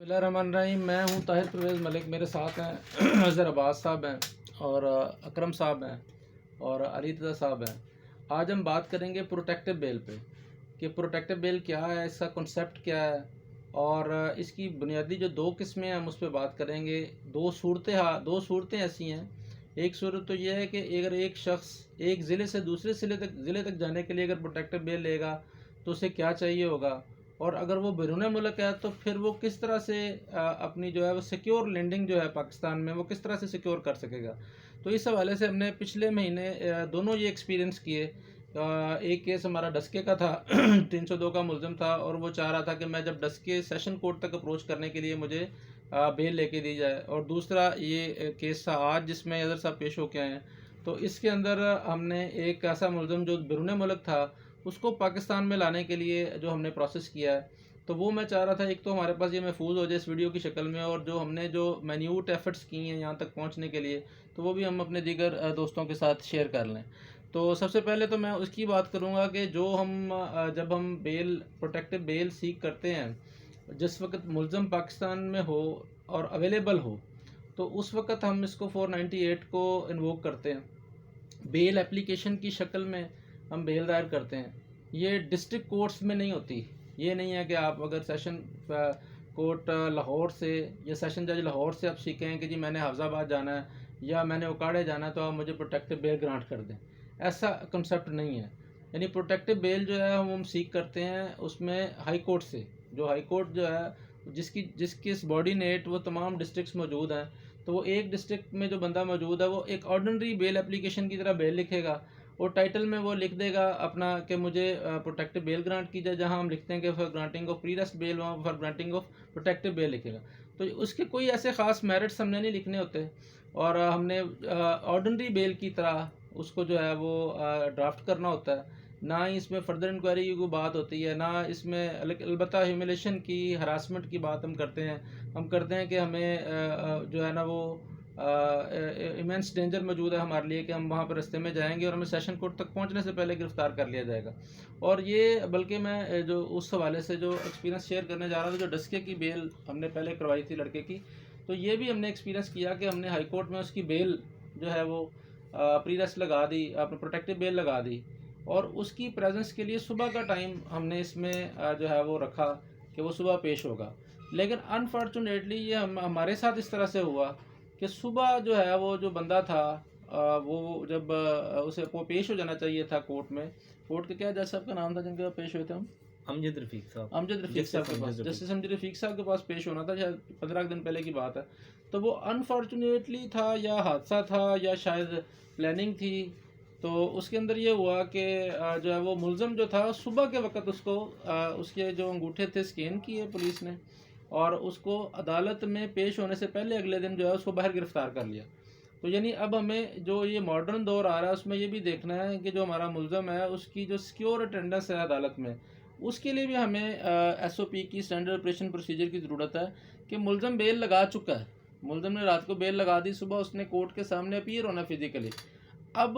बिस्मिल्लाहिर्रहमानिर्रहीम। मैं हूँ ताहिर परवेज़ मलिक। मेरे साथ हैं अज़हर अब्बास साहब हैं और अकरम साहब हैं और अली रज़ा साहब हैं। आज हम बात करेंगे प्रोटेक्टिव बेल पे कि प्रोटेक्टिव बेल क्या है, इसका कॉन्सेप्ट क्या है और इसकी बुनियादी जो दो किस्में हैं हम उस पर बात करेंगे। दो सूरतें ऐसी हैं। एक सूरत तो यह है कि अगर एक शख्स एक ज़िले से दूसरे ज़िले तक जाने के लिए अगर प्रोटेक्टिव बेल लेगा तो उसे क्या चाहिए होगा, और अगर वो बैरून मुल्क है तो फिर वो किस तरह से अपनी जो है वो सिक्योर लैंडिंग जो है पाकिस्तान में वो किस तरह से सिक्योर कर सकेगा। तो इस हवाले से हमने पिछले महीने दोनों ये एक्सपीरियंस किए। एक केस हमारा डस्के का था 302 का मुलज़िम था और वो चाह रहा था कि मैं जब डस्के सेशन कोर्ट तक अप्रोच करने के लिए मुझे बेल लेके दी जाए। और दूसरा ये केस था आज जिसमें अज़हर साहब पेश होके आए हैं। तो इसके अंदर हमने एक ऐसा मुलज़िम जो बैरून मुल्क था उसको पाकिस्तान में लाने के लिए जो हमने प्रोसेस किया है, तो वो मैं चाह रहा था एक तो हमारे पास ये महफूज हो जाए इस वीडियो की शक्ल में, और जो हमने जो मैन्यूट एफर्ट्स किए हैं यहाँ तक पहुँचने के लिए तो वो भी हम अपने दीगर दोस्तों के साथ शेयर कर लें। तो सबसे पहले तो मैं उसकी बात करूँगा कि जो हम जब हम प्रोटेक्टिव बेल सीख करते हैं, जिस वक्त मुलज़म पाकिस्तान में हो और अवेलेबल हो, तो उस वक्त हम इसको 498 को इन्वोक करते हैं। बेल एप्लीकेशन की शक्ल में हम बेल दायर करते हैं। ये डिस्ट्रिक्ट कोर्ट्स में नहीं होती। ये नहीं है कि आप अगर सेशन कोर्ट लाहौर से या सेशन जज लाहौर से आप सीखें कि जी मैंने हाफिज़ाबाद जाना है या मैंने उकाड़े जाना है तो आप मुझे प्रोटेक्टिव बेल ग्रांट कर दें। ऐसा कंसेप्ट नहीं है। यानी प्रोटेक्टिव बेल जो है हम सीख करते हैं उसमें हाई कोर्ट से, जो हाई कोर्ट जो है जिसकी सबॉर्डिनेट वो तमाम डिस्ट्रिक्ट्स मौजूद हैं, तो वो एक डिस्ट्रिक्ट में जो बंदा मौजूद है वो एक ऑर्डिनरी बेल एप्लीकेशन की तरह बेल लिखेगा और टाइटल में वो लिख देगा अपना कि मुझे प्रोटेक्टिव बेल ग्रांट की जाए। जहाँ हम लिखते हैं कि for granting of prearrest bail, वहाँ for granting of protective bail लिखेगा। तो उसके कोई ऐसे ख़ास मेरिट्स हमने नहीं लिखने होते और हमने ऑर्डिनरी बेल की तरह उसको जो है वो ड्राफ्ट करना होता है। ना ही इसमें फर्दर इंक्वायरी की कोई बात होती है, ना इसमें अलबत्ता ह्यूमिलेशन की, हरासमेंट की बात हम करते हैं कि हमें जो है ना वो इमेंस डेंजर मौजूद है हमारे लिए कि हम वहाँ पर रास्ते में जाएंगे और हमें सेशन कोर्ट तक पहुँचने से पहले गिरफ़्तार कर लिया जाएगा। और ये बल्कि मैं जो उस हवाले से जो एक्सपीरियंस शेयर करने जा रहा था, जो डस्के की बेल हमने पहले करवाई थी लड़के की, तो ये भी हमने एक्सपीरियंस किया कि हमने हाई कोर्ट में उसकी बेल जो है वो प्रीरेस्ट लगा दी, आपने प्रोटेक्टिव बेल लगा दी और उसकी प्रेजेंस के लिए सुबह का टाइम हमने इसमें जो है वो रखा कि वो सुबह पेश होगा। लेकिन अनफॉर्चुनेटली ये हमारे साथ इस तरह से हुआ कि सुबह जो है वो जो बंदा था वो जब उसे वो पेश हो जाना चाहिए था कोर्ट में। कोर्ट के क्या जज साहब का नाम था जिनके पास पेश हुए थे हम? अमजद रफ़ीक साहब। अमजद रफ़ीक साहब के पास, जस्टिस अमजद रफ़ीक साहब के पास पेश होना था। शायद 15 दिन पहले की बात है। तो वो अनफॉर्चुनेटली था या हादसा था या शायद प्लानिंग थी, तो उसके अंदर ये हुआ कि जो है वो मुलज़म जो था सुबह के वक्त उसको उसके जो अंगूठे थे स्कैन किए पुलिस ने और उसको अदालत में पेश होने से पहले अगले दिन जो है उसको बाहर गिरफ़्तार कर लिया। तो यानी अब हमें जो ये मॉडर्न दौर आ रहा है उसमें ये भी देखना है कि जो हमारा मुलज़म है उसकी जो सिक्योर अटेंडेंस है अदालत में, उसके लिए भी हमें एसओपी की, स्टैंडर्ड ऑपरेशन प्रोसीजर की ज़रूरत है कि मुलज़म बेल लगा चुका है, मुलज़म ने रात को बेल लगा दी, सुबह उसने कोर्ट के सामने अपीयर होना फिज़िकली। अब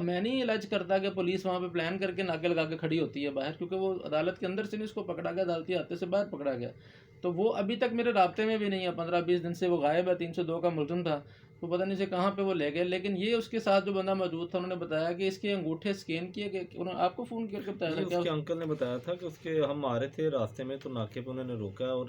मैं नहीं इलाज करता कि पुलिस वहाँ पे प्लान करके नाके लगा के खड़ी होती है बाहर, क्योंकि वो अदालत के अंदर से नहीं उसको पकड़ा गया, अदालती हाथे से बाहर पकड़ा गया। तो वो अभी तक मेरे राब्ते में भी नहीं है, 15-20 दिन से वो गायब है। 302 का मुलज़म था, तो पता नहीं से कहाँ पे वो ले गए। लेकिन ये उसके साथ जो बंदा मौजूद था उन्होंने बताया कि इसके अंगूठे स्कैन किए गए। उन्होंने आपको फ़ोन करके बताया था क्या? उसके अंकल ने बताया था कि उसके हम आ रहे थे रास्ते में तो नाके पे उन्होंने रोका और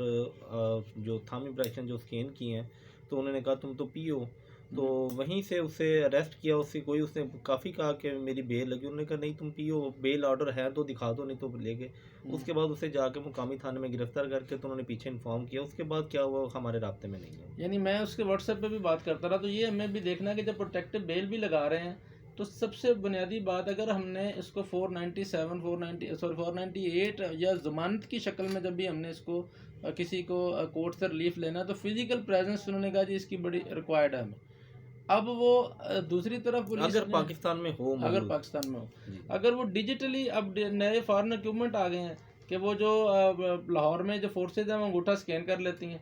जो थंब इम्प्रेशन जो स्कैन किए हैं तो उन्होंने कहा तुम तो पियो, तो वहीं से उसे अरेस्ट किया। उसने काफ़ी कहा कि मेरी बेल लगी, उन्होंने कहा नहीं तुम पियो, बेल ऑर्डर है तो दिखा दो, नहीं तो ले गए। उसके बाद उसे जाके मुकामी थाने में गिरफ्तार करके तो उन्होंने पीछे इन्फॉर्म किया। उसके बाद क्या हुआ हमारे राब्ते में नहीं है। यानी मैं उसके व्हाट्सएप पे भी बात करता रहा। तो ये हमें भी देखना है कि जब प्रोटेक्टिव बेल भी लगा रहे हैं तो सबसे बुनियादी बात, अगर हमने इसको 498 या ज़मानत की शक्ल में जब भी हमने इसको किसी को कोर्ट से रिलीफ लेना है तो फिज़िकल प्रेजेंस उन्होंने कहा जी इसकी बड़ी रिक्वायर्ड है हमें। अब वो दूसरी तरफ पुलिस अगर पाकिस्तान में हो, अगर वो डिजिटली अब नए फॉरेन इक्विपमेंट आ गए हैं कि वो जो लाहौर में जो फोर्सेज हैं वो अंगूठा स्कैन कर लेती हैं।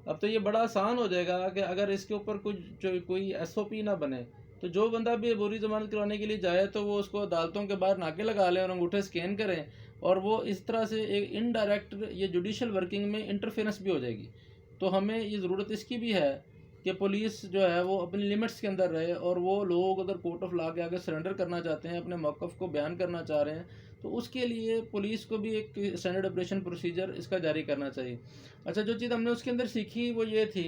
अब तो ये बड़ा आसान हो जाएगा कि अगर इसके ऊपर कोई एसओपी ना बने तो जो बंदा भी अबूरी ज़मानत करवाने के लिए जाए तो वो उसको अदालतों के बाहर नाके लगा लें और अंगूठे स्कैन करें और वो इस तरह से एक इनडायरेक्ट ये जुडिशल वर्किंग में इंटरफेरेंस भी हो जाएगी। तो हमें ये ज़रूरत इसकी भी है कि पुलिस जो है वो अपनी लिमिट्स के अंदर रहे, और वो लोग अगर कोर्ट ऑफ लॉ के आगे सरेंडर करना चाहते हैं, अपने मौक़िफ़ को बयान करना चाह रहे हैं, तो उसके लिए पुलिस को भी एक स्टैंडर्ड ऑपरेशन प्रोसीजर इसका जारी करना चाहिए। अच्छा, जो चीज़ हमने उसके अंदर सीखी वो ये थी,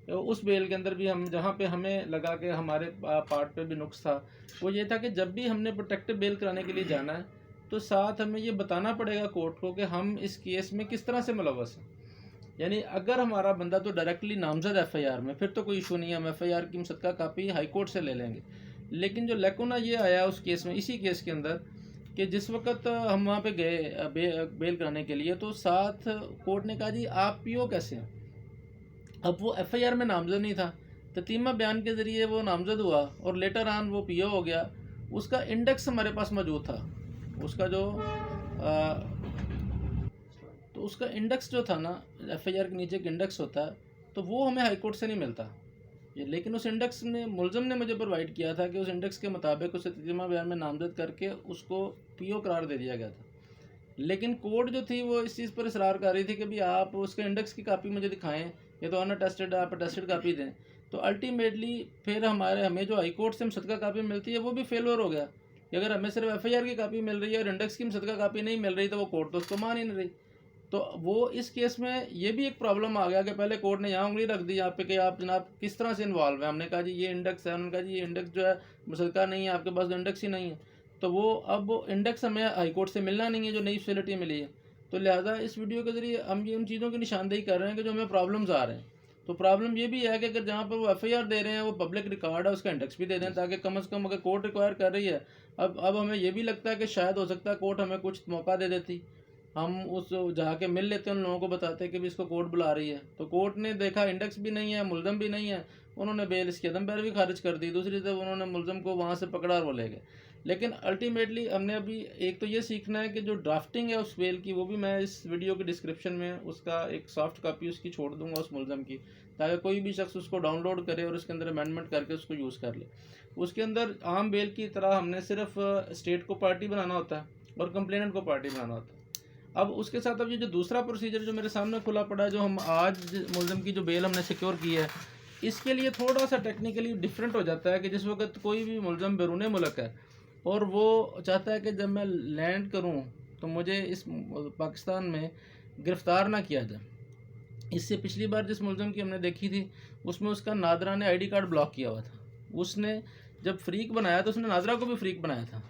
उस बेल के अंदर भी हम जहाँ पे हमें लगा कि हमारे पार्ट पे भी नुक्स था, वो ये था कि जब भी हमने प्रोटेक्टिव बेल कराने के लिए जाना है तो साथ हमें ये बताना पड़ेगा कोर्ट को कि हम इस केस में किस तरह से मुलव्वस हैं। यानी अगर हमारा बंदा तो डायरेक्टली नामजद एफआईआर में, फिर तो कोई इशू नहीं है, हम एफआईआर की मुसद्दका कापी हाई कोर्ट से ले लेंगे। लेकिन जो लैकुना ये आया उस केस में, इसी केस के अंदर, कि जिस वक्त हम वहाँ पे गए बेल कराने के लिए, तो साथ कोर्ट ने कहा जी आप पीओ कैसे हैं। अब वो एफआईआर में नामजद नहीं था, ततीमा बयान के ज़रिए वो नामजद हुआ और लेटर ऑन वो पीओ हो गया। उसका इंडेक्स हमारे पास मौजूद था, उसका जो तो उसका इंडेक्स जो था ना, एफआईआर के नीचे एक इंडेक्स होता है, तो वो हमें हाई कोर्ट से नहीं मिलता ये। लेकिन उस इंडेक्स ने मुलज़म ने मुझे प्रोवाइड किया था कि उस इंडेक्स के मुताबिक उसे ततीमा बयान में नामजद करके उसको पीओ करार दे दिया गया था। लेकिन कोर्ट जो थी वो इस चीज़ पर इसरार कर रही थी कि भाई आप उसके इंडेक्स की कापी मुझे दिखाएं, ये तो अनअटेस्टेड है, आप अटेस्टेड कापी दें। तो अल्टीमेटली फिर हमें जो हाई कोर्ट से मुसद्दका कापी मिलती है वो भी फेलियर हो गया कि अगर हमें सिर्फ एफआईआर की कापी मिल रही है और इंडेक्स की मुसद्दका कापी नहीं मिल रही, तो वो कोर्ट तो उसको मान ही नहीं रही। तो वो इस केस में ये भी एक प्रॉब्लम आ गया कि पहले कोर्ट ने यहाँ उंगली रख दी यहाँ पे कि आप जनाब किस तरह से इन्वॉल्व है। हमने कहा जी ये इंडेक्स है, उन्होंने कहा जी ये इंडेक्स जो है मुसद्दका नहीं है, आपके पास इंडेक्स ही नहीं है। तो वो अब इंडेक्स हमें हाई कोर्ट से मिलना नहीं है जो नई फैसिलिटी मिली है। तो लिहाजा इस वीडियो के ज़रिए हम ये उन चीज़ों की निशानदेही कर रहे हैं कि जो हमें प्रॉब्लम्स आ रहे हैं। तो प्रॉब्लम ये भी है कि अगर जहाँ पर वो एफआईआर दे रहे हैं वो पब्लिक रिकॉर्ड है, उसका इंडेक्स भी दे दें, ताकि कम से कम अगर कोर्ट रिक्वायर कर रही है, अब हमें ये भी लगता है कि शायद हो सकता है कोर्ट हमें कुछ मौका दे देती, हम उस जाके मिल लेते हैं, उन लोगों को बताते कि भी इसको कोर्ट बुला रही है। तो कोर्ट ने देखा इंडेक्स भी नहीं है, मुलज़म भी नहीं है, उन्होंने बेल इसकी अदम पैरवी खारिज कर दी। दूसरी तरफ उन्होंने मुलज़म को वहाँ से पकड़ा और वो ले गए। लेकिन अल्टीमेटली हमने अभी एक तो ये सीखना है कि जो ड्राफ्टिंग है उस बेल की, वो भी मैं इस वीडियो के डिस्क्रिप्शन में उसका एक सॉफ्ट कॉपी उसकी छोड़ दूंगा उस मुलज़म की, ताकि कोई भी शख्स उसको डाउनलोड करे और उसके अंदर अमेंडमेंट करके उसको यूज़ कर ले। उसके अंदर आम बेल की तरह हमने सिर्फ स्टेट को पार्टी बनाना होता है और कंप्लेनेंट को पार्टी बनाना होता है। अब उसके साथ अब ये जो दूसरा प्रोसीजर जो मेरे सामने खुला पड़ा है, जो हम आज मुलज़म की जो बेल हमने सिक्योर की है, इसके लिए थोड़ा सा टेक्निकली डिफरेंट हो जाता है कि जिस वक्त कोई भी मुलज़म बैरून मुल्क है और वो चाहता है कि जब मैं लैंड करूं तो मुझे इस पाकिस्तान में गिरफ़्तार ना किया जाए। इससे पिछली बार जिस मुलज़म की हमने देखी थी उसमें उसका नादरा ने आईडी कार्ड ब्लॉक किया हुआ था। उसने जब फ्रीक बनाया तो उसने नादरा को भी फ्रीक बनाया था।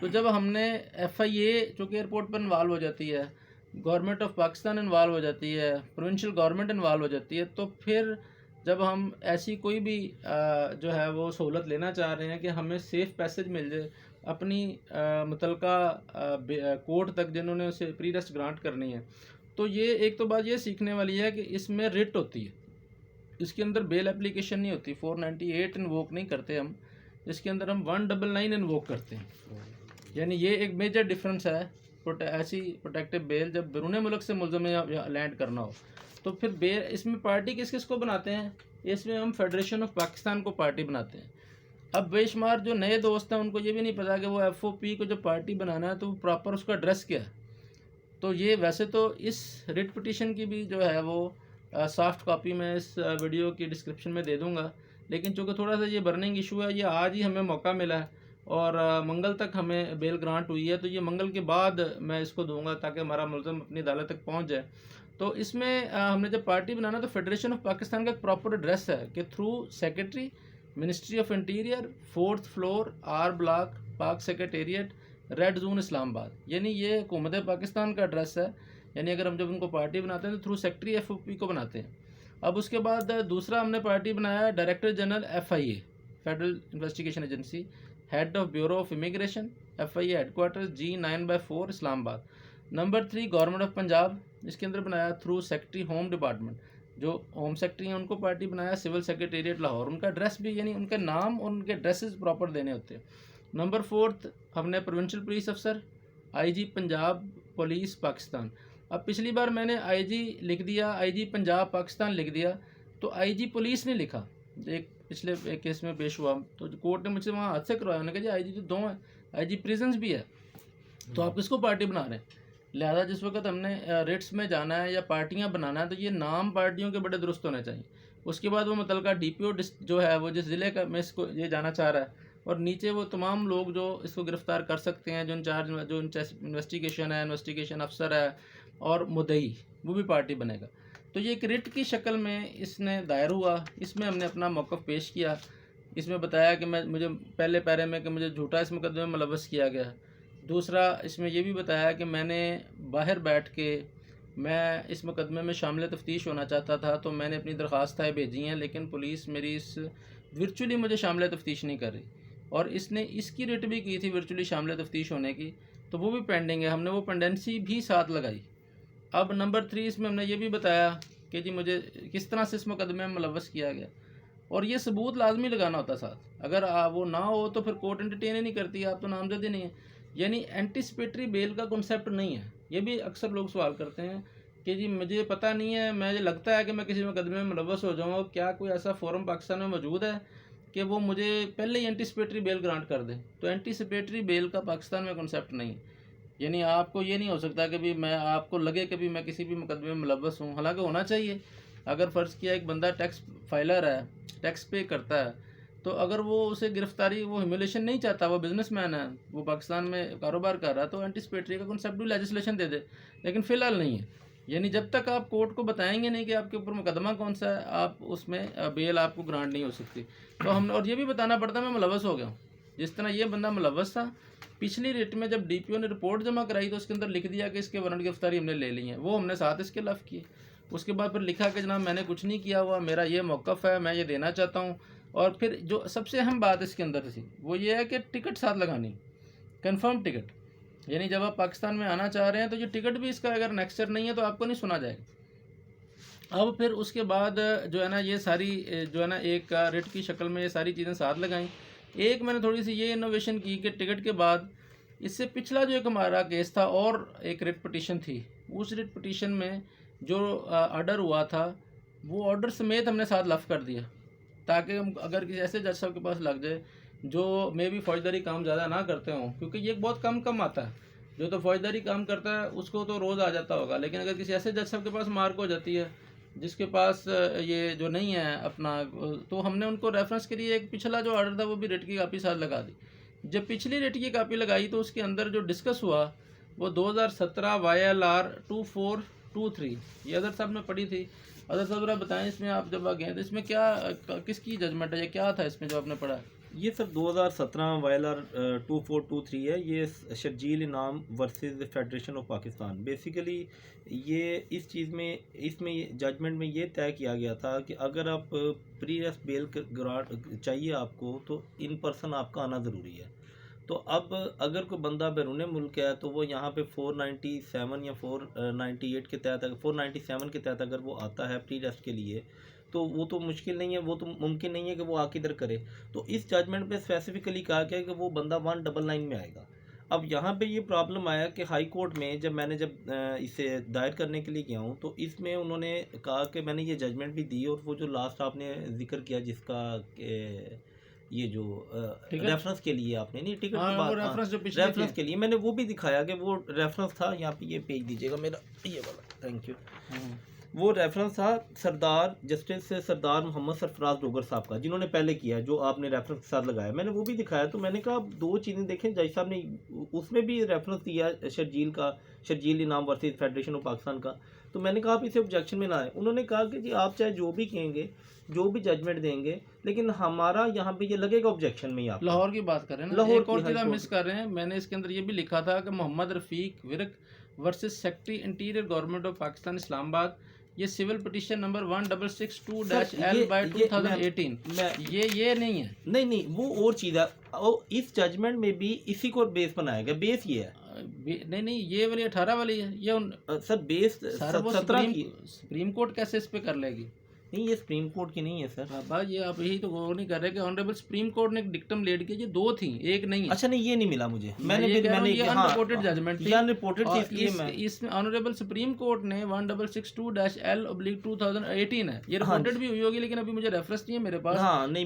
तो जब हमने एफआईए चूँकि एयरपोर्ट पर इन्वॉल्व हो जाती है, गवर्नमेंट ऑफ पाकिस्तान इन्वॉल्व हो जाती है, प्रोविंशियल गवर्नमेंट इन्वॉल्व हो जाती है, तो फिर जब हम ऐसी कोई भी जो है वो सहूलत लेना चाह रहे हैं कि हमें सेफ़ पैसेज मिल जाए अपनी मुतलका कोर्ट तक जिन्होंने उसे प्री रेस्ट ग्रांट करनी है, तो ये एक तो बात ये सीखने वाली है कि इसमें रिट होती है, इसके अंदर बेल एप्लीकेशन नहीं होती। 498 इन्वोक नहीं करते हम, इसके अंदर हम 199 इन्वोक करते हैं। यानी ये एक मेजर डिफरेंस है। ऐसी प्रोटेक्टिव बेल जब बैरून मुल्क से मुलज़म लैंड करना हो, तो फिर बेल इसमें पार्टी किस किस को बनाते हैं, इसमें हम फेडरेशन ऑफ पाकिस्तान को पार्टी बनाते हैं। अब बेशुमार जो नए दोस्त हैं उनको ये भी नहीं पता कि वो एफओपी को जो पार्टी बनाना है तो प्रॉपर उसका एड्रेस क्या है। तो ये वैसे तो इस रिट पिटीशन की भी जो है वो सॉफ्ट कॉपी मैं इस वीडियो की डिस्क्रिप्शन में दे दूंगा, लेकिन चूँकि थोड़ा सा ये बर्निंग इशू है, ये आज ही हमें मौका मिला है और मंगल तक हमें बेल ग्रांट हुई है, तो ये मंगल के बाद मैं इसको दूंगा ताकि हमारा मुलज़म अपनी अदालत तक पहुंच जाए। तो इसमें हमने जब पार्टी बनाना तो फेडरेशन ऑफ पाकिस्तान का एक प्रॉपर एड्रेस है कि through secretary ministry of interior 4th floor R block पाक सेक्रेटेरिएट रेड जोन इस्लामाबाद, यानी ये हुकूमत पाकिस्तान का एड्रेस है। यानी अगर हम जब उनको पार्टी बनाते हैं तो थ्रू सेक्रेटरी एफओपी को बनाते हैं। अब उसके बाद दूसरा हमने पार्टी बनाया director general FIA federal investigation agency, head of bureau of immigration FIA headquarters G9/4 Islamabad. Number 3 government of Punjab, इसके अंदर बनाया थ्रू सेक्रेटरी होम डिपार्टमेंट, जो होम सेक्रेटरी हैं उनको पार्टी बनाया सिविल सेक्रेटेरिएट लाहौर। उनका एड्रेस भी यानी उनके नाम और उनके एड्रेसेस प्रॉपर देने होते हैं। नंबर 4 हमने प्रोविंशियल पुलिस अफसर आईजी पंजाब पुलिस पाकिस्तान। अब पिछली बार मैंने आईजी लिख दिया, आईजी पंजाब पाकिस्तान लिख दिया, तो आईजी पुलिस ने लिखा। एक पिछले एक केस में पेश हुआ तो कोर्ट ने मुझसे वहाँ हाथ से करवाया, उन्होंने कहा जी आईजी तो 2 हैं, आईजी प्रिजन्स भी है, तो आप किसको पार्टी बना रहे हैं। लिहाजा जिस वक्त हमने रिट्स में जाना है या पार्टियां बनाना है तो ये नाम पार्टियों के बड़े दुरुस्त होने चाहिए। उसके बाद वो मुतलका डीपीओ जो है वो जिस ज़िले का में इसको ये जाना चाह रहा है, और नीचे वो तमाम लोग जो इसको गिरफ़्तार कर सकते हैं, जो इंचार्ज जो इन्वेस्टिगेशन है, इन्वेस्टिगेशन अफसर है और मुद्दई, वो भी पार्टी बनेगा। तो ये एक रिट की शक्ल में इसने दायर हुआ। इसमें हमने अपना मौक़िफ़ पेश किया। इसमें बताया कि मुझे पहले पैरे में कि मुझे झूठा इस मुकदमे में मुलव्वस किया गया। दूसरा, इसमें ये भी बताया कि मैंने बाहर बैठ के मैं इस मुकदमे में शामिल तफ्तीश होना चाहता था, तो मैंने अपनी दरख्वास्तें भेजी हैं, लेकिन पुलिस मेरी इस वर्चुअली मुझे शामिल तफ्तीश नहीं कर रही। और इसने इसकी रिट भी की थी वर्चुअली शामिल तफ्तीश होने की, तो वो भी पेंडिंग है। हमने वो पेंडेंसी भी साथ लगाई। अब नंबर 3 इसमें हमने ये भी बताया कि जी मुझे किस तरह से इस मुकदमे में मुलव्वस किया गया, और ये सबूत लाजमी लगाना होता साथ। अगर वो ना हो तो फिर कोर्ट एंटरटेन ही नहीं करती, आप तो नामजद ही नहीं है। यानी एंटिसिपेटरी बेल का कॉन्सेप्ट नहीं है। ये भी अक्सर लोग सवाल करते हैं कि जी मुझे पता नहीं है, मुझे लगता है कि मैं किसी मुकदमे में मुलव्वस हो जाऊँगा, क्या कोई ऐसा फोरम पाकिस्तान में मौजूद है कि वो मुझे पहले ही एंटिसिपेटरी बेल ग्रांट कर दे? तो एंटिसिपेटरी बेल का पाकिस्तान में कॉन्सेप्ट नहीं है। यानी आपको ये नहीं हो सकता कि भी मैं आपको लगे कि भी मैं किसी भी मुकदमे में मुलव्वस हूँ, हालांकि होना चाहिए। अगर फ़र्ज़ किया एक बंदा टैक्स फाइलर है, टैक्स पे करता है, तो अगर वो उसे गिरफ्तारी, वो ह्यूमिलेशन नहीं चाहता, वो बिजनेसमैन है, वो पाकिस्तान में कारोबार कर रहा है, तो एंटिसिपेटरी का कॉन्सेप्ट भी लेजिस्लेशन दे दे, लेकिन फ़िलहाल नहीं है। यानी जब तक आप कोर्ट को बताएंगे नहीं कि आपके ऊपर मुकदमा कौन सा है, आप उसमें बेल आपको ग्रांट नहीं हो सकती। तो हम और ये भी बताना पड़ता है मैं मुलव्वस हो गया हूँ। जिस तरह ये बंदा मुलव्वस था, पिछली रिट में जब डीपीओ ने रिपोर्ट जमा कराई तो उसके अंदर लिख दिया कि इसके वारंट गिरफ्तारी हमने ले ली है, वो हमने साथ इसके खिलाफ किए। उसके बाद फिर लिखा कि जनाब मैंने कुछ नहीं किया हुआ, मेरा ये मौक़िफ़ है, मैं ये देना चाहता हूँ। और फिर जो सबसे अहम बात इसके अंदर थी वो ये है कि टिकट साथ लगानी, कंफर्म टिकट। यानी जब आप पाकिस्तान में आना चाह रहे हैं तो ये टिकट भी इसका अगर नेक्स्टर नहीं है तो आपको नहीं सुना जाएगा। अब फिर उसके बाद जो है ना ये सारी जो है ना एक रिट की शक्ल में ये सारी चीज़ें साथ लगाई। एक मैंने थोड़ी सी ये इनोवेशन की कि टिकट के बाद इससे पिछला जो एक हमारा केस था और एक रिट पिटीशन थी, उस रिट पिटीशन में जो ऑर्डर हुआ था वो ऑर्डर समेत हमने साथ लफ कर दिया, ताकि हम अगर किसी ऐसे जज साहब के पास लग जाए जो मे भी फौजदारी काम ज़्यादा ना करते हों, क्योंकि ये बहुत कम आता है। जो तो फौजदारी काम करता है उसको तो रोज़ आ जाता होगा, लेकिन अगर किसी ऐसे जज साहब के पास मार्क हो जाती है जिसके पास ये जो नहीं है अपना, तो हमने उनको रेफरेंस के लिए एक पिछला जो ऑर्डर था वो भी रिट की कापी साथ लगा दी। जब पिछली रिट की कापी लगाई तो उसके अंदर जो डिस्कस हुआ वो 2017 YLR 2423, ये अदर साहब ने पढ़ी थी। अदर साहब जरा बताएं, इसमें आप जब गए तो इसमें क्या किसकी जजमेंट है, ये क्या था इसमें जो आपने पढ़ा? ये सर 2017 YLR 2423 है। ये शर्जील इनाम versus federation of Pakistan. Basically ये इस चीज़ में इसमें जजमेंट में ये तय किया गया था कि अगर आप प्री अरेस्ट बेल ग्रांट चाहिए आपको तो इन पर्सन आपका आना ज़रूरी है। तो अब अगर कोई बंदा बैरून मुल्क है तो वो यहाँ पे 497 या 498 के तहत, 497 के तहत अगर वो आता है प्री अरेस्ट के लिए, तो वो तो मुश्किल नहीं है, वो तो मुमकिन नहीं है कि वो आके इधर करे। तो इस जजमेंट पे स्पेसिफिकली कहा गया कि वो बंदा 199 में आएगा। अब यहाँ पे ये प्रॉब्लम आया कि हाई कोर्ट में जब इसे दायर करने के लिए गया हूँ तो इसमें उन्होंने कहा कि मैंने ये जजमेंट भी दी, और वो जो लास्ट आपने जिक्र किया जिसका ये जो रेफरेंस के लिए आपने नहीं टिकट की बात, रेफरेंस के लिए मैंने वो भी दिखाया कि वो रेफरेंस था। यहाँ पे ये पेज दीजिएगा मेरा, ये वाला, थैंक यू। वो रेफरेंस था जस्टिस सरदार मोहम्मद सरफराज डोगर साहब का, जिन्होंने पहले किया, जो आपने रेफरेंस के साथ लगाया, मैंने वो भी दिखाया। तो मैंने कहा दो चीज़ें देखें, जज साहब ने उसमें भी रेफरेंस दिया शर्जील इनाम वर्सेस फेडरेशन ऑफ पाकिस्तान का। तो मैंने कहा आप इसे ऑब्जेक्शन में ना आए। उन्होंने कहा कि जी आप चाहे जो भी कहेंगे, जो भी जजमेंट देंगे, लेकिन हमारा यहाँ पे ये लगेगा ऑब्जेक्शन में ही। आप लाहौर की बात कर रहे हैं ना, लाहौर की चीज़ मिस कर रहे हैं। मैंने इसके अंदर ये भी लिखा था कि Mohammad Rafiq Virk versus secretary interior government of Pakistan Islamabad, ये सिविल पिटीशन नंबर 1662-L/2018, ये नहीं है। नहीं वो और चीज़ है। और इस जजमेंट में भी इसी को बेस बनाया गया। बेस ये है, नहीं ये वाली 18 वाली है। ये सर बेस 17 की सुप्रीम कोर्ट कैसे इस पे कर लेगी? नहीं, ये सुप्रीम कोर्ट की नहीं है सर। भाई ये आप यही तो गौर नहीं कर रहे कि ऑनरेबल सुप्रीम कोर्ट ने एक डिक्टम लेट किया, ये 2 थी, एक नहीं है। अच्छा नहीं, ये नहीं मिला मुझे। मैंने ये अनरिपोर्टेड जजमेंट थी, अनरिपोर्टेड थी, इसलिए मैं इसमें ऑनरेबल सुप्रीम कोर्ट ने 1662-L/2018 है, ये रिपोर्टेड भी हुई होगी, लेकिन अभी मुझे रेफरेंस नहीं है मेरे पास।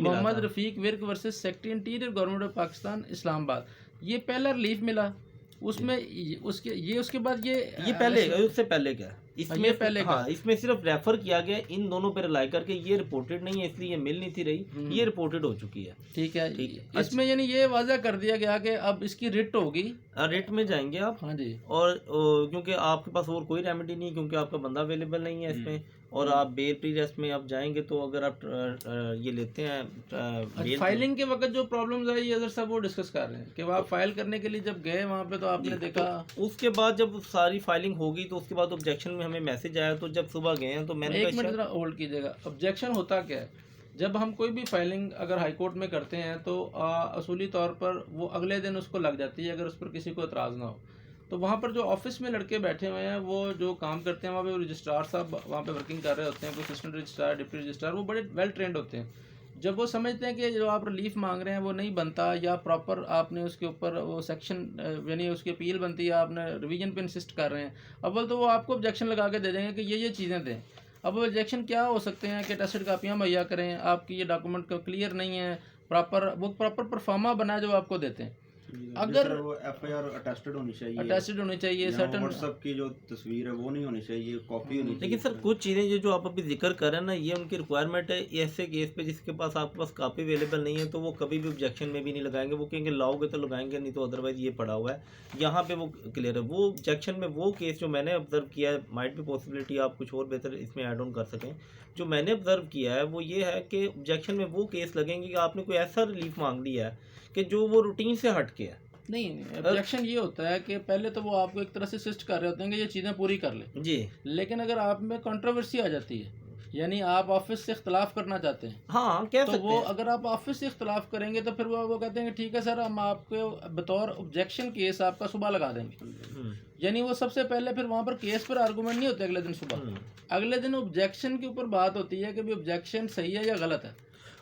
Mohammad Rafiq Virk versus secretary interior government of Pakistan Islamabad, ये पहला रिलीफ मिला उसमें उसके बाद ये पहले उससे पहले क्या इसमें ये पहले हाँ इसमें सिर्फ रेफर किया गया इन दोनों पे रिलाई करके, ये रिपोर्टेड नहीं है इसलिए ये मिल नहीं थी रही, ये रिपोर्टेड हो चुकी है। ठीक है ठीक इसमें यानी ये वाज़ा कर दिया गया कि अब इसकी रिट होगी, रिट में जाएंगे आप। हाँ जी। और क्योंकि आपके पास और कोई रेमेडी नहीं, क्योंकि आपका बंदा अवेलेबल नहीं है इसमें, और आप बेल प्री रेस्ट में आप जाएंगे तो अगर आप ये लेते हैं बेल फाइलिंग के वक्त जो प्रॉब्लम्स आई अगर सब वो डिस्कस कर रहे हैं कि आप फाइल करने के लिए जब गए वहाँ पे तो आपने देखा, तो उसके बाद जब सारी फाइलिंग होगी तो उसके बाद ऑब्जेक्शन में हमें मैसेज आया, तो जब सुबह गए हैं तो मैंने एक मिनट जरा होल्ड कीजिएगा। ऑब्जेक्शन होता क्या है, जब हम कोई भी फाइलिंग अगर हाई कोर्ट में करते हैं तो असूली तौर पर वो अगले दिन उसको लग जाती है अगर उस पर किसी को एतराज़ ना हो। तो वहाँ पर जो ऑफिस में लड़के बैठे हुए हैं वो जो काम करते हैं वहाँ पे रजिस्ट्रार साहब वहाँ पे वर्किंग कर रहे होते हैं, कोई असिस्टेंट रजिस्ट्रार, डिप्टी रजिस्ट्रार, वो बड़े वेल ट्रेंड होते हैं। जब वो समझते हैं कि जो आप रिलीफ मांग रहे हैं वो नहीं बनता या प्रॉपर आपने उसके ऊपर वो सेक्शन यानी उसकी अपील बनती है, आपने रिवीजन पे इंसिस्ट कर रहे हैं, अव्वल तो वो आपको ऑब्जेक्शन लगा के दे देंगे कि ये चीज़ें दें। अब ऑब्जेक्शन क्या हो सकते हैं कि टेस्टेड कापियाँ मुहैया करें, आपकी ये डॉक्यूमेंट क्लियर नहीं है, प्रॉपर परफॉर्मा बना जो आपको देते हैं। अगर वो एफआईआर अटेस्टेड होनी चाहिए, अटेस्टेड होनी चाहिए, सर्टेन व्हाट्सएप की जो तस्वीर है वो नहीं होनी चाहिए, कॉपी होनी चाहिए। लेकिन सर कुछ चीज़ें जो आप अभी जिक्र कर रहे हैं ना, ये उनकी रिक्वायरमेंट है। ऐसे केस पे जिसके पास आपके पास कापी अवेलेबल नहीं है तो वो कभी भी ऑब्जेक्शन में भी नहीं लगाएंगे, वो कहेंगे लाओगे तो लगाएंगे, नहीं तो अदरवाइज ये पड़ा हुआ है यहाँ पे, वो क्लियर है। वो ऑब्जेक्शन में वो केस जो मैंने ऑब्जर्व किया है, माइट भी पॉसिबिलिटी आप कुछ और बेहतर इसमें ऐड ऑन कर सकें, जो मैंने ऑब्जर्व किया है वो ये है कि ऑब्जेक्शन में वो केस लगेंगे कि आपने कोई ऐसा रिलीफ मांग लिया है कि जो वो रूटीन से हट के है। नहीं, ऑब्जेक्शन ये होता है कि पहले तो वो आपको एक तरह से असिस्ट कर रहे होते हैं कि ये चीज़ें पूरी कर ले जी, लेकिन अगर आप में कंट्रोवर्सी आ जाती है, यानी आप ऑफिस से इख्तलाफ करना चाहते हैं, हाँ कह तो सकते वो हैं। अगर आप ऑफिस से इख्तलाफ करेंगे तो फिर वो कहते हैं कि ठीक है सर हम आपको बतौर ऑब्जेक्शन केस आपका सुबह लगा देंगे। यानी वो सबसे पहले फिर वहाँ पर केस पर आर्गूमेंट नहीं होते अगले दिन सुबह, अगले दिन ऑब्जेक्शन के ऊपर बात होती है कि भाई ऑब्जेक्शन सही है या गलत है।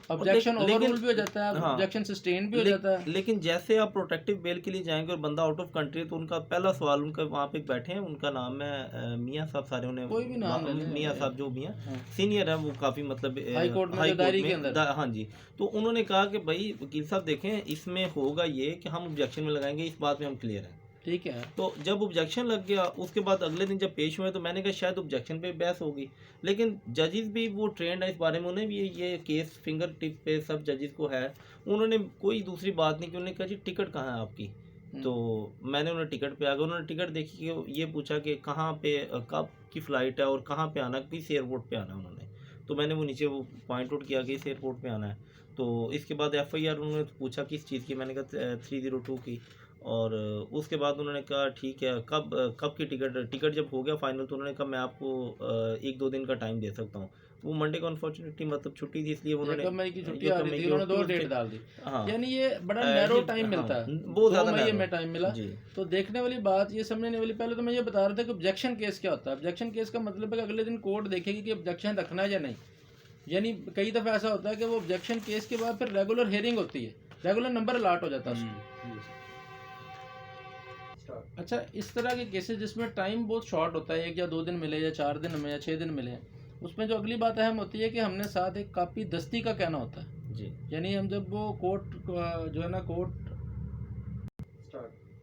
ऑब्जेक्शन ओवररूल भी हो जाता है, ऑब्जेक्शन सस्टेन भी हो जाता है। लेकिन जैसे आप प्रोटेक्टिव बेल के लिए जाएंगे और बंदा आउट ऑफ कंट्री, तो उनका पहला सवाल, उनका वहाँ पे बैठे हैं, उनका नाम है मियाँ साहब, सारे उन्हें कोई भी नाम मियाँ साहब जो भी हैं, सीनियर है वो, काफ़ी मतलब हाई कोर्ट में दायरे के अंदर, हाँ जी। तो उन्होंने कहा कि भाई वकील साहब देखें, इसमें होगा ये कि हम ऑब्जेक्शन में लगाएंगे, इस बात में हम क्लियर हैं। ठीक है। तो जब ऑब्जेक्शन लग गया उसके बाद अगले दिन जब पेश हुए तो मैंने कहा शायद ऑब्जेक्शन पे बहस होगी, लेकिन जजेस भी वो ट्रेंड है इस बारे में, उन्हें भी ये केस फिंगर टिप पे सब जजेस को है, उन्होंने कोई दूसरी बात नहीं की। उन्होंने कहा जी टिकट कहाँ है आपकी, तो मैंने उन्हें टिकट पे आ गया, उन्होंने टिकट देखी कि ये पूछा कि कहाँ पे कब की फ़्लाइट है और कहाँ पे आना, किस एयरपोर्ट पे आना है उन्होंने, तो मैंने वो नीचे वो पॉइंट आउट किया कि इस एयरपोर्ट पे आना है। तो इसके बाद एफआईआर उन्होंने पूछा किस चीज़ की, मैंने कहा 302 की, और उसके बाद उन्होंने कहा ठीक है कब की टिकट जब हो गया फाइनल तो उन्होंने कहा मैं आपको 1-2 दिन का टाइम दे सकता हूँ। वो मंडे को अनफॉर्चुनेटली मतलब छुट्टी थी, इसलिए उन्होंने मई की छुट्टी आ रही थी, उन्होंने 2 डेट डाल दी। हाँ, यानी ये बड़ा नैरो टाइम मिलता है, बहुत ज़्यादा मई में टाइम मिला। जी। तो देखने वाली बात, ये समझने वाली, पहले तो मैं ये बता रहा था कि ऑब्जेक्शन केस क्या होता है। ऑब्जेक्शन केस का मतलब है कि अगले दिन कोर्ट देखेगी कि ऑब्जेक्शन रखना है या नहीं। यानी कई दफ़ा ऐसा होता है कि वो ऑब्जेक्शन केस के बाद फिर रेगुलर हियरिंग होती है, रेगुलर नंबर अलाट हो जाता है उसको। अच्छा, इस तरह के केसेस जिसमें टाइम बहुत शॉर्ट होता है, 1 या 2 दिन मिले या 4 दिन में या 6 दिन मिले, उसमें जो अगली बात अहम होती है कि हमने साथ एक कापी दस्ती का कहना होता है जी। यानी हम जब वो कोर्ट जो है ना कोर्ट।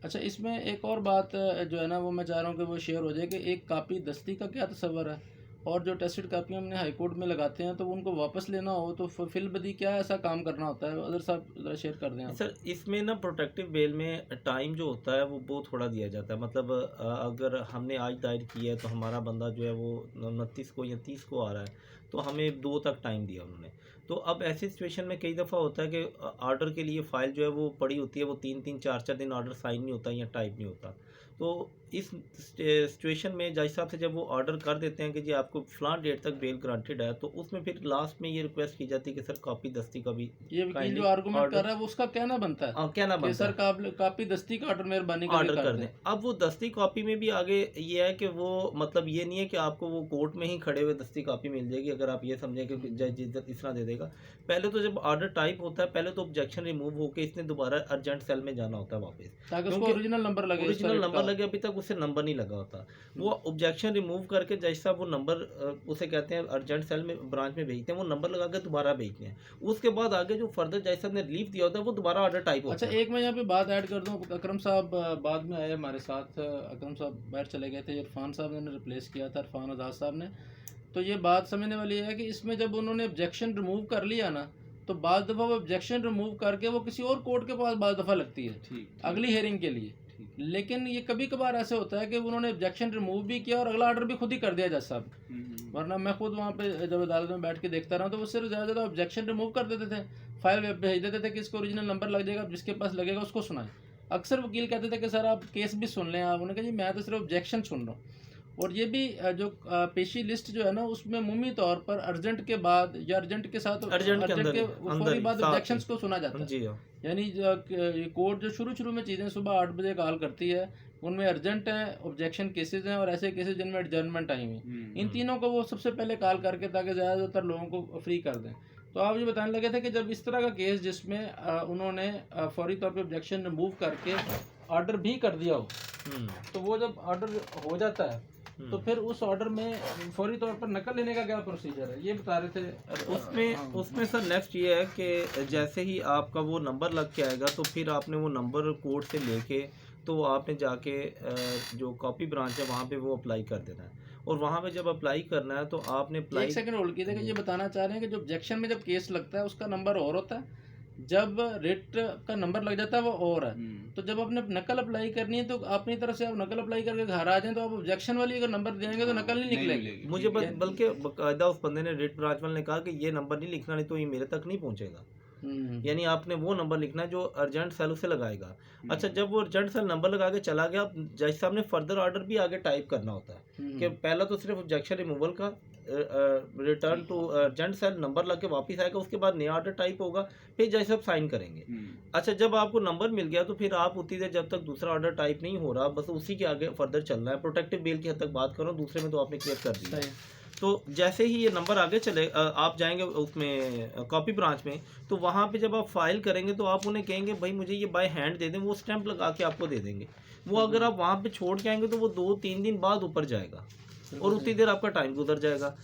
अच्छा, इसमें एक और बात जो है ना वो मैं चाह रहा हूँ कि वो शेयर हो जाए कि एक कापी दस्ती का क्या तस्वर है, और जो टेस्टेड कापी हमने हाई कोर्ट में लगाते हैं तो उनको वापस लेना हो तो फिलबदी क्या ऐसा काम करना होता है, अदर साहब ज़रा शेयर कर दें आप। सर इसमें ना प्रोटेक्टिव बेल में टाइम जो होता है वो थोड़ा दिया जाता है, मतलब अगर हमने आज दायर किया है तो हमारा बंदा जो है वो 29 को या 30 को आ रहा है, तो हमें 2 तक टाइम दिया उन्होंने। तो अब ऐसी सिचुएशन में कई दफ़ा होता है कि ऑर्डर के लिए फ़ाइल जो है वो पड़ी होती है, वो 3-3 4-4 दिन ऑर्डर साइन नहीं होता या टाइप नहीं होता। तो इस सिचुएशन में जज साहब से जब वो ऑर्डर कर देते हैं कि जी आपको फ़लाँ डेट तक बेल ग्रांटेड है, तो उसमें फिर लास्ट में ये रिक्वेस्ट की जाती है कि सर कॉपी दस्ती का भी, ये वकील जो आर्गुमेंट कर रहा है वो उसका कहना बनता है, कहना बनता है सर कापी दस्ती का ऑर्डर मेहरबानी ऑर्डर कर दें। अब वो दस्ती कॉपी में भी आगे ये है कि वो मतलब ये नहीं है कि आपको वो कोर्ट में ही खड़े हुए दस्ती कॉपी मिल जाएगी, अगर आप ये समझें कि जज इस तरह दे देगा। पहले तो जब ऑर्डर टाइप होता है पहले तो ऑब्जेक्शन रिमूव होकर इसने दोबारा अर्जेंट सेल में जाना होता है वापस, ताकि उसको क्योंकि ओरिजिनल नंबर लगे, ओरिजिनल नंबर लगे, अभी तक उससे नंबर नहीं लगा होता। वो ऑब्जेक्शन रिमूव करके जज साहब वो नंबर उसे कहते हैं अर्जेंट सेल में ब्रांच में भेजते हैं, वो नंबर लगा के दोबारा भेजते हैं। उसके बाद आगे जो फर्दर जज साहब ने रिलीफ दिया होता है वो दोबारा ऑर्डर टाइप होता अच्छा, है। एक मैं यहाँ पे बात ऐड कर दूँ, अकरम साहब बाद में आए हमारे साथ, अकरम साहब बाहर चले गए थे, इरफान साहब ने रिप्लेस किया था, इरफान आज़ाद साहब ने। तो ये बात समझने वाली है कि इसमें जब उन्होंने ऑब्जेक्शन रिमूव कर लिया ना, तो बाद दफ़ा वो ऑब्जेक्शन रिमूव करके वो किसी और कोर्ट के पास बाद दफ़ा लगती है अगली हेयरिंग के लिए। लेकिन ये कभी कभार ऐसे होता है कि उन्होंने ऑब्जेक्शन रिमूव भी किया और अगला ऑर्डर भी खुद ही कर दिया जज साहब। वरना मैं खुद वहाँ पे जब अदालत में बैठ के देखता रहा तो वो सिर्फ ज़्यादा ज़्यादा ऑब्जेक्शन रिमूव कर देते थे, फाइल भेज देते थे कि इसको ओरिजिनल नंबर लग जाएगा, जिसके पास लगेगा उसको सुनाएं। अक्सर वकील कहते थे कि सर आप केस भी सुन लें। आप उन्होंने कहा जी मैं तो सिर्फ ऑब्जेक्शन सुन रहा हूँ। और ये भी जो पेशी लिस्ट जो है ना उसमें मुमूमी तौर पर अर्जेंट के बाद या अर्जेंट के साथ अर्जेंट के अंदर ही, फौरी बाद साथ ऑब्जेक्शंस को सुना जाता है। जी हाँ। यानी कोर्ट जो शुरू में चीज़ें सुबह 8 बजे कॉल करती है, उनमें अर्जेंट हैं, ऑब्जेक्शन केसेस हैं और ऐसे केसेस जिनमें एडजर्नमेंट टाइम है, इन तीनों को वो सबसे पहले कॉल करके ताकि ज़्यादातर लोगों को फ्री कर दें। तो आप ये बताने लगे थे कि जब इस तरह का केस जिसमें उन्होंने फौरी तौर पे ऑब्जेक्शन रिमूव करके ऑर्डर भी कर दिया हो, तो वो जब ऑर्डर हो जाता है तो फिर उस ऑर्डर में फौरी तौर पर नकल लेने का क्या प्रोसीजर है, ये बता रहे थे। उसमें सर नेक्स्ट ये है कि जैसे ही आपका वो नंबर लग के आएगा तो फिर आपने वो नंबर कोर्ट से लेके तो आपने जाके जो कॉपी ब्रांच है वहाँ पे वो अप्लाई कर देना है। और वहाँ पे जब अप्लाई करना है तो आपने अप्लाई, एक सेकंड होल्ड कीजिएगा, ये बताना चाह रहे हैं कि जो ऑब्जेक्शन में जब केस लगता है उसका नंबर और होता है, जब रेट का नंबर लग जाता है वो और है। तो जब आपने नकल अप्लाई करनी है तो अपनी तरफ से आप नकल अप्लाई करके घर आ जाएं तो आप ऑब्जेक्शन वाली अगर नंबर देंगे तो नकल नहीं निकलेगी। मुझे बल्कि बाकायदा उस बंदे ने रेट ब्रांच वाले ने कहा कि ये नंबर नहीं लिखना, नहीं तो ये मेरे तक नहीं पहुंचेगा। यानी आपने वो नंबर लिखना है जो अर्जेंट सेल उसे लगाएगा। अच्छा, जब वो अर्जेंट सेल नंबर लगा के चला गया, जज साहब ने फर्दर ऑर्डर भी आगे टाइप करना होता है कि पहला तो सिर्फ ऑब्जेक्शन रिमूवल का, return to urgent cell number लग के वापस आएगा, उसके बाद नया ऑर्डर टाइप होगा, फिर जज साहब साइन करेंगे। अच्छा, जब आपको नंबर मिल गया तो फिर आप उतनी देर जब तक दूसरा ऑर्डर टाइप नहीं हो रहा, बस उसी के आगे फर्दर चलना है। प्रोटेक्टिव बेल की हद तक बात करो, दूसरे में तो आपने क्लियर कर दिया। तो जैसे ही ये नंबर आगे चले, आप जाएंगे उसमें कॉपी ब्रांच में, तो वहाँ पे जब आप फाइल करेंगे तो आप उन्हें कहेंगे भाई मुझे ये बाय हैंड दे दें, वो स्टैंप लगा के आपको दे देंगे। वो अगर आप वहाँ पे छोड़ के आएंगे तो वो 2-3 दिन बाद ऊपर जाएगा और उतनी देर आपका टाइम गुजर जाएगा।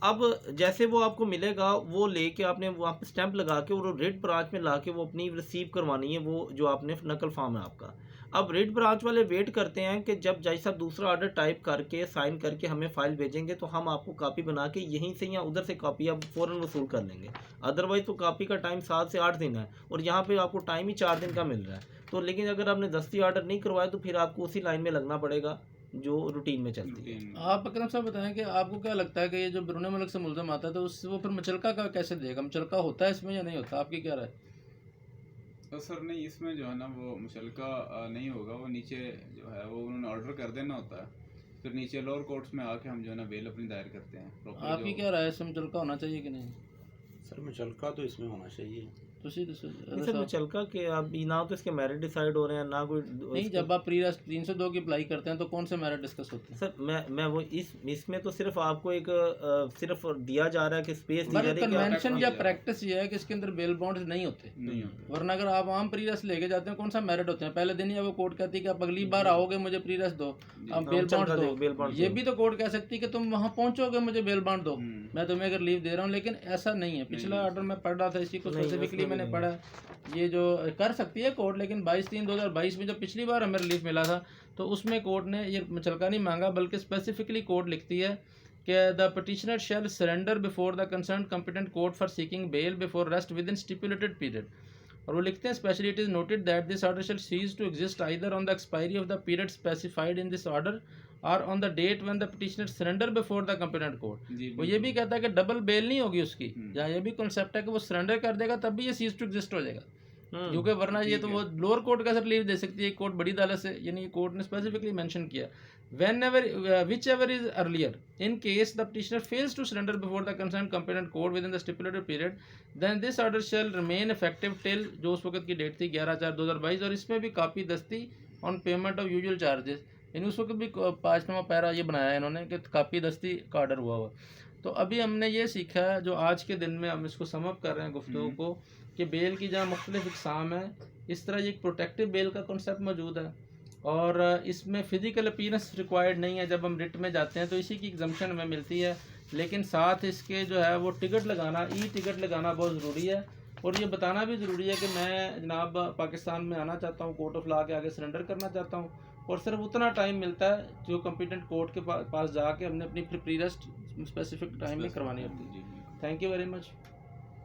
अब जैसे वो आपको मिलेगा वो लेके आपने वहाँ पे स्टैंप लगा के और रेड ब्रांच में ला के वो अपनी रिसीव करवानी है, वो जो आपने नकल फॉर्म है आपका। अब रेड ब्रांच वाले वेट करते हैं कि जब जज साहब दूसरा ऑर्डर टाइप करके साइन करके हमें फाइल भेजेंगे तो हम आपको कॉपी बना के यहीं से या उधर से कॉपी अब फ़ौरन वसूल कर लेंगे। अदरवाइज़ तो कॉपी का टाइम 7 से 8 दिन है और यहाँ पे आपको टाइम ही 4 दिन का मिल रहा है। तो लेकिन अगर आपने दस्ती ऑर्डर नहीं करवाया तो फिर आपको उसी लाइन में लगना पड़ेगा जो रूटीन में चलती है। आप अकरम साहब बताएं कि आपको क्या लगता है कि ये जो बिरून मुल्क से मुल्ज़म आता है तो उससे वो फिर मुचलका का कैसे देगा? मुचलका होता है इसमें या नहीं होता, आपकी क्या राय? तो सर नहीं, इसमें जो है ना वो मुचलका नहीं होगा। वो नीचे जो है वो उन्होंने ऑर्डर कर देना होता है, फिर नीचे लोअर कोर्ट्स में आके हम जो है ना बेल अपनी दायर करते हैं। आपकी क्या राय है, इसमें मुचलका होना चाहिए कि नहीं? सर मुचलका तो इसमें होना चाहिए। सर मुचलका के अब ना तो इसके मेरिट डिसाइड हो रहे हैं ना कोई नहीं। जब आप प्री 302 की अप्लाई करते हैं तो कौन से मेरिट डिस्कस होते हैं? सर मैं वो इसमें तो सिर्फ आपको एक सिर्फ दिया जा रहा है कि स्पेस दी जा रही है। कन्वेंशन या प्रैक्टिस ये है कि इसके अंदर बेल बॉन्ड्स नहीं होते। वरना अगर आप आम प्री रेस्ट लेके जाते हैं कौन सा मेरिट होते हैं? पहले दिन ही वो कोर्ट कहती है कि आप अगली बार आओगे मुझे प्री रेस्ट दो, आप बेल बॉन्ड दो। ये भी तो कोर्ट कह सकती है कि तुम वहाँ पहुंचोगे मुझे बेल बॉन्ड दो, मैं तुम्हें अगर लीव दे रहा हूँ। लेकिन ऐसा नहीं है। पिछला ऑर्डर मैं पढ़ रहा था, इसी को स्पेसिफिकली मैंने पढ़ा। ये जो कर सकती है कोर्ट, लेकिन 22/3/2022 में जब पिछली बार हमें रिलीफ मिला था तो उसमें कोर्ट ने ये मुचलका नहीं मांगा, बल्कि स्पेसिफिकली कोर्ट लिखती है कि the petitioner shall surrender before the concern competent court for seeking bail before arrest within stipulated period. और वो लिखते हैं specially it is noted that this order shall cease to exist either on the expiry of the period specified in this order और on the date when the petitioner surrender before the competent court. वो ये भी कहता है कि double bale नहीं होगी उसकी, या ये भी कॉन्सेप्ट है कि वो सरेंडर कर देगा तब भी ये सीज टू एग्जिस्ट हो जाएगा। क्योंकि वरना ये तो वो लोअर कोर्ट का सर लीव दे सकती है, कोर्ट बड़ी अदालत से, यानी कोर्ट ने स्पेसिफिकली मेंशन किया whenever whichever is earlier in case the petitioner fails to surrender before the concerned competent court within the stipulated period then this order shall remain effective till जो उस वक्त की डेट थी 11/4/2022। और इसमें भी कापी दस्ती on payment of usual charges, यानी उस वक्त भी 5वां पैरा ये बनाया है इन्होंने कि कापी दस्ती का ऑर्डर हुआ। तो अभी हमने ये सीखा है, जो आज के दिन में हम इसको समअप कर रहे हैं गुफ्तगू को, कि बेल की जहाँ मुख्तलिफ इक़साम है, इस तरह एक प्रोटेक्टिव बेल का कॉन्सेप्ट मौजूद है और इसमें फ़िज़िकल अपीयरेंस रिक्वायर्ड नहीं है। जब हम रिट में जाते हैं तो इसी की एग्जम्पशन हमें मिलती है, लेकिन साथ इसके जो है वो टिकट लगाना, ई टिकट लगाना बहुत ज़रूरी है और ये बताना भी ज़रूरी है कि मैं जनाब पाकिस्तान में आना चाहता हूँ, कोर्ट ऑफ लॉ के आगे सरेंडर करना चाहता हूँ, और सिर्फ उतना टाइम मिलता है जो कॉम्पिटेंट कोर्ट के पास जाके हमने अपनी प्रीरेस्ट स्पेसिफिक टाइम में करवानी होती है। Thank you very much.